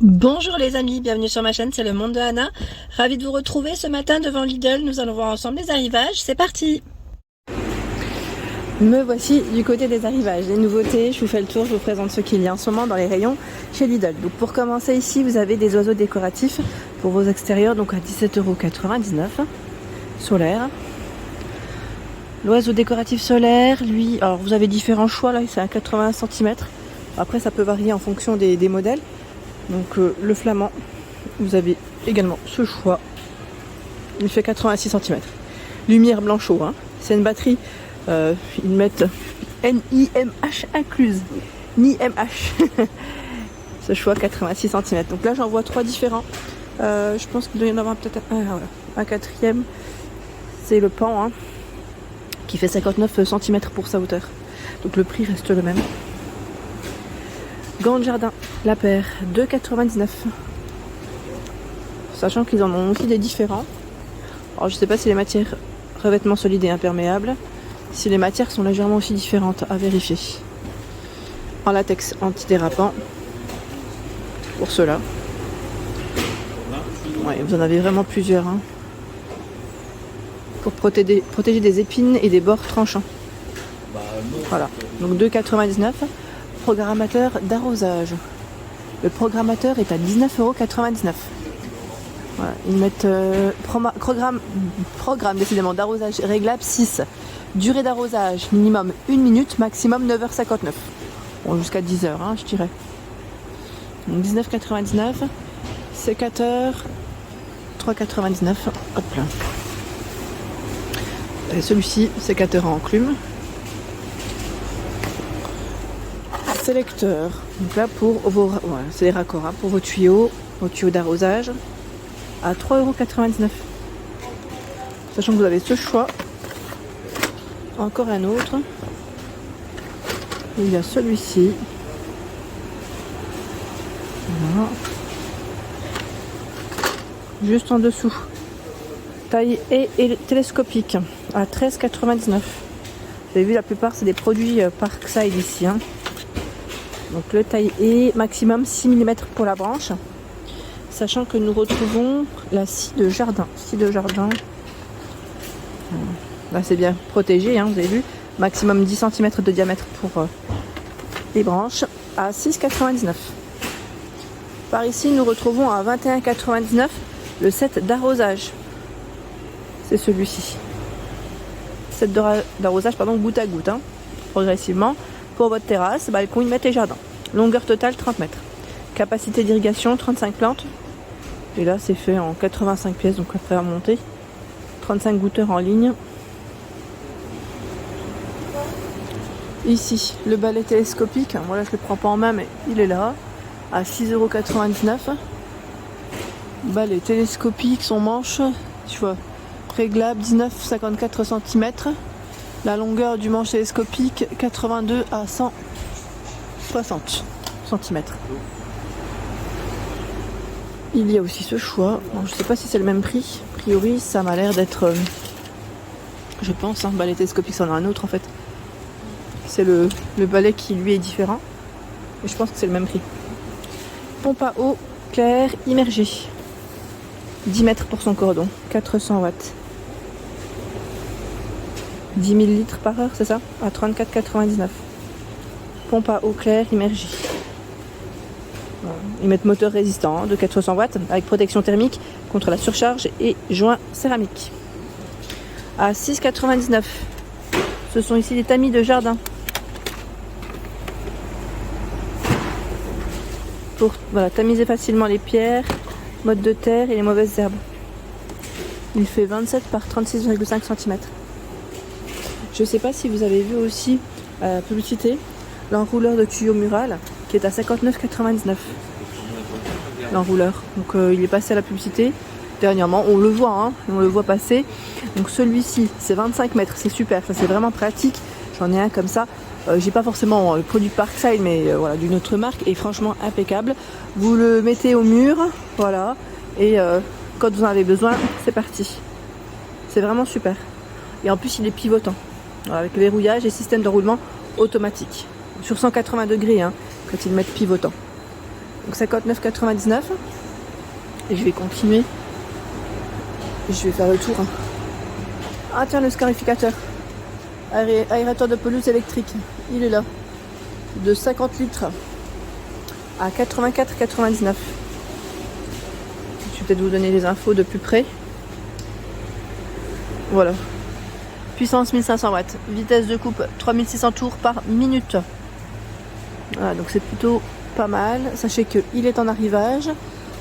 Bonjour les amis, bienvenue sur ma chaîne, c'est le monde de Anna. Ravie de vous retrouver ce matin devant Lidl, nous allons voir ensemble les arrivages, c'est parti. Me voici du côté des arrivages, les nouveautés, je vous fais le tour, je vous présente ce qu'il y a en ce moment dans les rayons chez Lidl. Donc pour commencer ici, vous avez des oiseaux décoratifs pour vos extérieurs, donc à 17,99 € solaire. L'oiseau décoratif solaire, lui, alors vous avez différents choix, là c'est à 80 cm. Après ça peut varier en fonction des modèles. Donc le flamand, vous avez également ce choix. Il fait 86 cm. Lumière blanchot, hein. C'est une batterie, ils mettent NIMH incluse. NIMH. Ce choix 86 cm. Donc là j'en vois trois différents. Je pense qu'il doit y en avoir peut-être un quatrième. C'est le pan, hein, qui fait 59 cm pour sa hauteur. Donc le prix reste le même. Gants de jardin, la paire, 2,99 €. Sachant qu'ils en ont aussi des différents. Alors je sais pas si les matières revêtement solide et imperméable. Si les matières sont légèrement aussi différentes, à vérifier. En latex antidérapant. Pour ceux-là. Ouais, vous en avez vraiment plusieurs. Hein. Pour protéger des épines et des bords tranchants. Voilà, donc 2,99 €. Programmateur d'arrosage. Le programmateur est à 19,99 €. Voilà, ils mettent programme décidément d'arrosage réglable 6. Durée d'arrosage minimum 1 minute, maximum 9h59. Bon, jusqu'à 10h, hein, je dirais. Donc 19,99 €. Sécateur 3,99 €. Hop là. Et celui-ci, sécateur en enclume. Sélecteur, donc là pour vos, voilà, c'est les raccords, hein, pour vos tuyaux d'arrosage à 3,99 €. Sachant que vous avez ce choix. Encore un autre. Il y a celui-ci. Voilà. Juste en dessous. Taille et télescopique à 13,99 €. Vous avez vu, la plupart c'est des produits Parkside ici. Hein. Donc le taille est maximum 6 mm pour la branche. Sachant que nous retrouvons la scie de jardin. Là c'est bien protégé, hein, vous avez vu. Maximum 10 cm de diamètre pour les branches à 6,99 €. Par ici nous retrouvons à 21,99 € le set d'arrosage. C'est celui-ci. Set d'arrosage goutte à goutte, hein, progressivement. Pour votre terrasse, balcon, imette et jardin. Longueur totale 30 mètres. Capacité d'irrigation 35 plantes. Et là c'est fait en 85 pièces, donc après à monter. 35 goutteurs en ligne. Ici, le balai télescopique. Moi là je ne le prends pas en main, mais il est là. À 6,99 €. Balai télescopique, son manche, tu vois, réglable 19,54 cm. La longueur du manche télescopique 82 à 160 cm. Il y a aussi ce choix. Bon, je ne sais pas si c'est le même prix. A priori, ça m'a l'air d'être... je pense, hein, balai télescopique, c'en a un autre en fait. C'est le balai qui lui est différent. Et je pense que c'est le même prix. Pompe à eau claire immergée. 10 mètres pour son cordon. 400 watts. 10 000 litres par heure, c'est ça? À 34,99 €. Pompe à eau claire immergée. Voilà. Ils mettent moteur résistant, hein, de 400 watts avec protection thermique contre la surcharge et joint céramique. À 6,99 €. Ce sont ici des tamis de jardin. Pour tamiser facilement les pierres, mottes de terre et les mauvaises herbes. Il fait 27 par 36,5 cm. Je ne sais pas si vous avez vu aussi à la publicité l'enrouleur de tuyau mural qui est à 59,99 €. L'enrouleur. Donc il est passé à la publicité dernièrement. On le voit, hein, on le voit passer. Donc celui-ci, c'est 25 mètres, c'est super, ça c'est vraiment pratique. J'en ai un comme ça. J'ai pas forcément le produit Parkside, mais voilà, d'une autre marque, et franchement impeccable. Vous le mettez au mur, voilà, et quand vous en avez besoin, c'est parti. C'est vraiment super. Et en plus, il est pivotant. Voilà, avec verrouillage et système de roulement automatique. Sur 180 degrés, hein, quand ils mettent pivotant. Donc 59,99. Et je vais continuer. Je vais faire le tour. Ah tiens, le scarificateur. Aérateur de pelouse électrique. Il est là. De 50 litres. À 84,99. Je vais peut-être vous donner les infos de plus près. Voilà. Puissance 1500 watts. Vitesse de coupe 3600 tours par minute. Voilà, donc c'est plutôt pas mal. Sachez qu'il est en arrivage.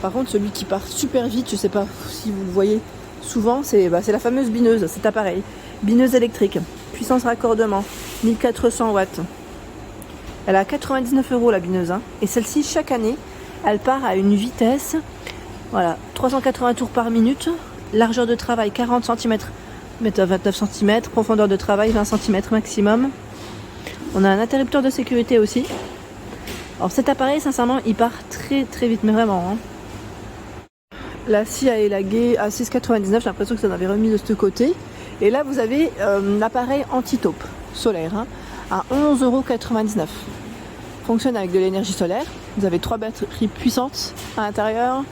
Par contre, celui qui part super vite, je sais pas si vous le voyez souvent, c'est la fameuse bineuse, cet appareil. Bineuse électrique. Puissance raccordement 1400 watts. Elle a 99 € la bineuse. Hein. Et celle-ci, chaque année, elle part à une vitesse, voilà, 380 tours par minute. Largeur de travail 40 cm, 29 cm. Profondeur de travail 20 cm maximum. On a un interrupteur de sécurité aussi. Alors cet appareil, sincèrement, il part très très vite, mais vraiment. Hein. La scie est élaguée à 6,99. J'ai l'impression que ça en avait remis de ce côté. Et là, vous avez l'appareil anti-taupe solaire hein, à 11,99 €. Fonctionne avec de l'énergie solaire. Vous avez 3 batteries puissantes à l'intérieur.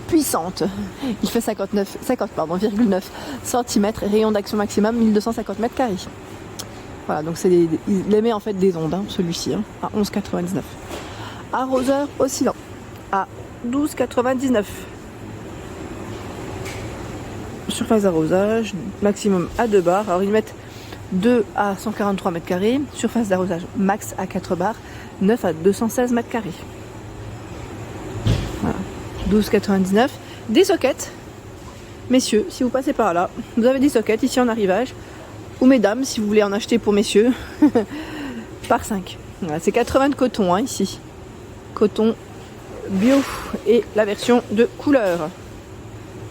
Puissante. Il fait 50,9 cm. Rayon d'action maximum 1250 m². Voilà, donc il émet en fait des ondes, hein, celui-ci, hein, à 11,99 €. Arroseur oscillant à 12,99 €. Surface d'arrosage, maximum à 2 bars. Alors ils mettent 2 à 143 m². Surface d'arrosage max à 4 bars, 9 à 216 m². Voilà. 12,99 €. Des sockets. Messieurs, si vous passez par là, vous avez des sockets ici en arrivage. Ou mesdames, si vous voulez en acheter pour messieurs. Par 5. Voilà, c'est 80 de coton hein, ici. Coton bio. Et la version de couleur.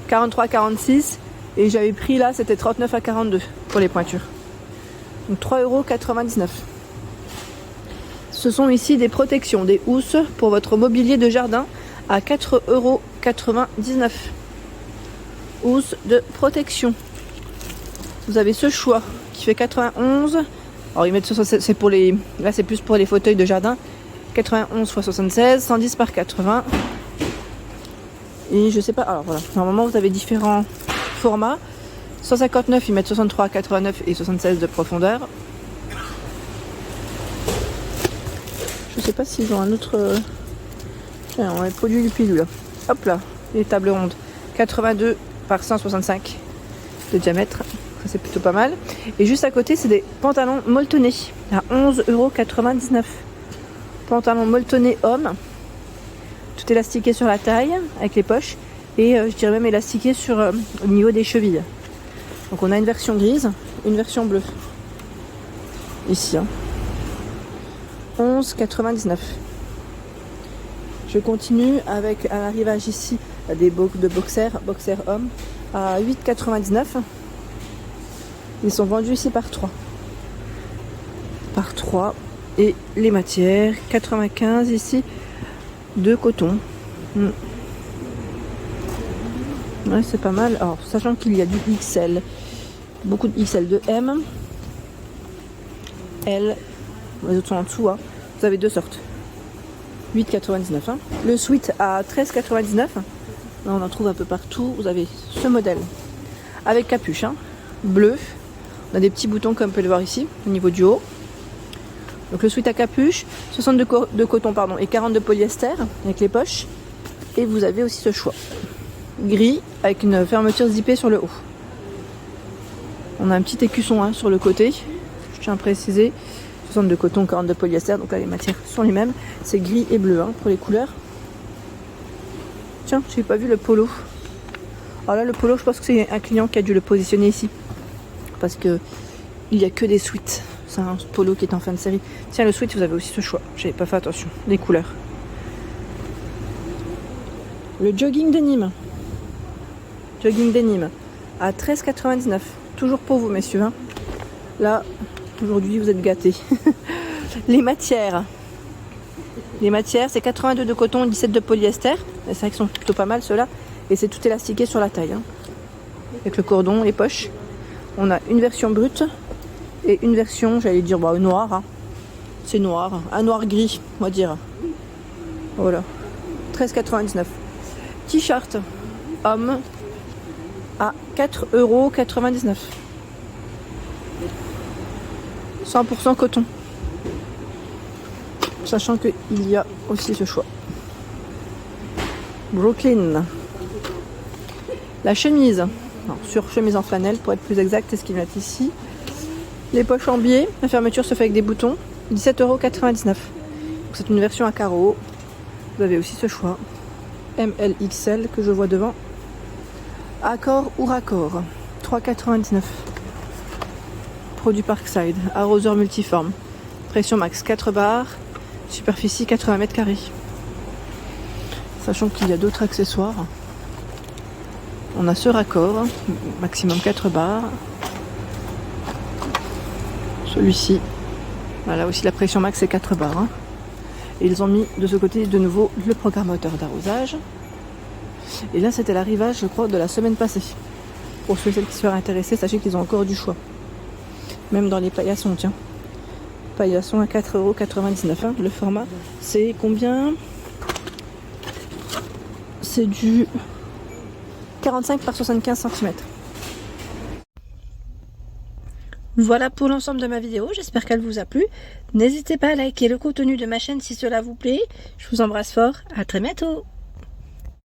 43,46 €. Et j'avais pris là, c'était 39 à 42 pour les pointures. Donc 3,99 €. Ce sont ici des protections, des housses pour votre mobilier de jardin à 4,99 €. Housse de protection. Vous avez ce choix qui fait 91. Alors ils mettent c'est pour les. Là c'est plus pour les fauteuils de jardin. 91 x 76, 110 par 80. Et je sais pas. Alors voilà. Normalement vous avez différents formats. 159, ils mettent 63, 89 et 76 de profondeur. Je sais pas s'ils ont un autre. Tiens, on a produit du pilule. Hop là, les tables rondes. 82 par 165 de diamètre. Ça c'est plutôt pas mal. Et juste à côté, c'est des pantalons molletonnés à 11,99 €. Pantalons molletonnés homme. Tout élastiqué sur la taille avec les poches. Et je dirais même élastiqué au niveau des chevilles. Donc on a une version grise, une version bleue. Ici. Hein. 11,99 €. Je continue avec un arrivage ici de boxers hommes à 8,99 €. Ils sont vendus ici par 3. Par 3. Et les matières, 95 ici de coton. Ouais, c'est pas mal. Alors, sachant qu'il y a du XL, beaucoup de XL, de M, L, les autres sont en dessous. Hein. Vous avez deux sortes. 8,99 €. Hein. Le sweat à 13,99 €. Là, on en trouve un peu partout. Vous avez ce modèle avec capuche, hein, bleu. On a des petits boutons comme on peut le voir ici au niveau du haut. Donc le sweat à capuche, 60 de coton et 40 de polyester avec les poches. Et vous avez aussi ce choix gris avec une fermeture zippée sur le haut. On a un petit écusson hein, sur le côté. Je tiens à préciser. 60 de coton, 40 de polyester. Donc là les matières sont les mêmes. C'est gris et bleu hein, pour les couleurs. Tiens, j'ai pas vu le polo. Alors là le polo, je pense que c'est un client qui a dû le positionner ici. Parce que il n'y a que des sweats. C'est un polo qui est en fin de série. Tiens, le sweat, vous avez aussi ce choix. J'avais pas fait attention. Les couleurs. Le jogging de Nîmes. Jogging de Nîmes. À 13,99 €. Toujours pour vous, messieurs. Hein. Là, aujourd'hui, vous êtes gâtés. Les matières. Les matières, c'est 82 de coton, 17 de polyester. C'est vrai qu'ils sont plutôt pas mal, ceux-là. Et c'est tout élastiqué sur la taille. Hein. Avec le cordon, les poches. On a une version brute. Et une version, j'allais dire, noir. Hein. C'est noir. Un noir gris, on va dire. Voilà. 13,99 €. T-shirt homme à 4,99 €. 100% coton. Sachant qu'il y a aussi ce choix. Brooklyn. La chemise. Non, sur chemise en flanelle pour être plus exact, c'est ce qu'il y a ici. Les poches en biais. La fermeture se fait avec des boutons. 17,99 €. C'est une version à carreaux. Vous avez aussi ce choix. MLXL que je vois devant. Accord ou raccord. 3,99 €. Produit Parkside. Arroseur multiforme. Pression max 4 bars. Superficie 80 mètres carrés. Sachant qu'il y a d'autres accessoires. On a ce raccord. Maximum 4 bars. Celui-ci. Voilà, aussi la pression max c'est 4 bars. Hein. Et ils ont mis de ce côté de nouveau le programmateur d'arrosage. Et là c'était l'arrivage je crois de la semaine passée. Pour ceux et celles qui seraient intéressés, sachez qu'ils ont encore du choix. Même dans les paillassons, tiens. Paillasson à 4,99 €. Hein. Le format c'est combien? C'est du 45 par 75 cm. Voilà pour l'ensemble de ma vidéo, j'espère qu'elle vous a plu. N'hésitez pas à liker le contenu de ma chaîne si cela vous plaît. Je vous embrasse fort, à très bientôt.